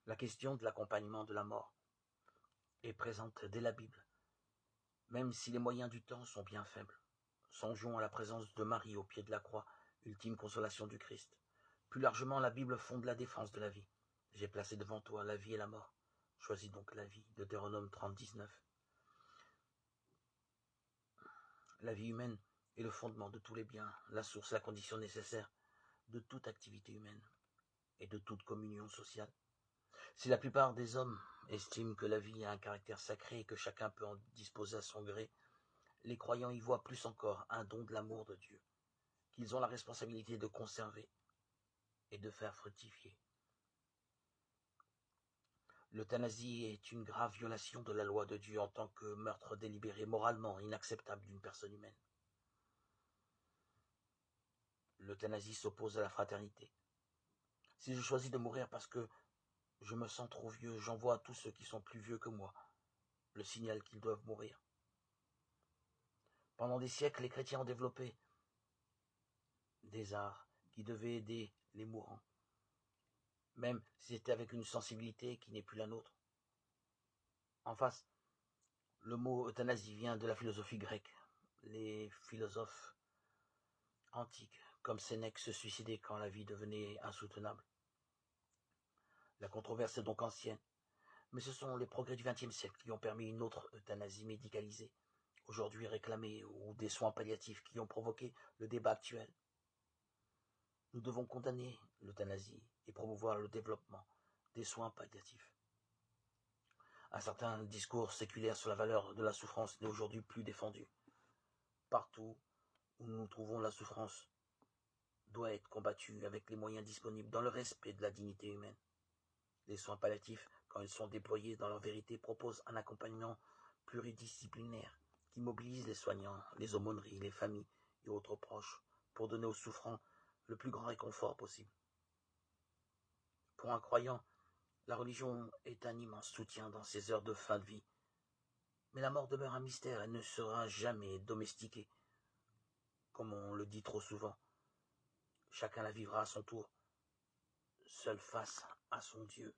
La question de l'accompagnement de la mort est présente dès la Bible, même si les moyens du temps sont bien faibles. Songeons à la présence de Marie au pied de la croix, ultime consolation du Christ. Plus largement, la Bible fonde la défense de la vie. J'ai placé devant toi la vie et la mort. Choisis donc la vie, de Deutéronome 30, 19. La vie humaine est le fondement de tous les biens, la source, la condition nécessaire de toute activité humaine et de toute communion sociale. Si la plupart des hommes estiment que la vie a un caractère sacré et que chacun peut en disposer à son gré, les croyants y voient plus encore un don de l'amour de Dieu, qu'ils ont la responsabilité de conserver et de faire fructifier. L'euthanasie est une grave violation de la loi de Dieu en tant que meurtre délibéré moralement inacceptable d'une personne humaine. L'euthanasie s'oppose à la fraternité. Si je choisis de mourir parce que je me sens trop vieux, j'envoie à tous ceux qui sont plus vieux que moi le signal qu'ils doivent mourir. Pendant des siècles, les chrétiens ont développé des arts qui devaient aider les mourants, même si c'était avec une sensibilité qui n'est plus la nôtre. En face, le mot euthanasie vient de la philosophie grecque. Les philosophes antiques, comme Sénèque, se suicidaient quand la vie devenait insoutenable. La controverse est donc ancienne, mais ce sont les progrès du XXe siècle qui ont permis une autre euthanasie médicalisée, aujourd'hui réclamée, ou des soins palliatifs qui ont provoqué le débat actuel. Nous devons condamner l'euthanasie et promouvoir le développement des soins palliatifs. Un certain discours séculaire sur la valeur de la souffrance n'est aujourd'hui plus défendu. Partout où nous trouvons la souffrance doit être combattue avec les moyens disponibles dans le respect de la dignité humaine. Les soins palliatifs, quand ils sont déployés dans leur vérité, proposent un accompagnement pluridisciplinaire qui mobilise les soignants, les aumôneries, les familles et autres proches pour donner aux souffrants le plus grand réconfort possible. Pour un croyant, la religion est un immense soutien dans ces heures de fin de vie. Mais la mort demeure un mystère et ne sera jamais domestiquée, comme on le dit trop souvent. Chacun la vivra à son tour, seul face à son Dieu.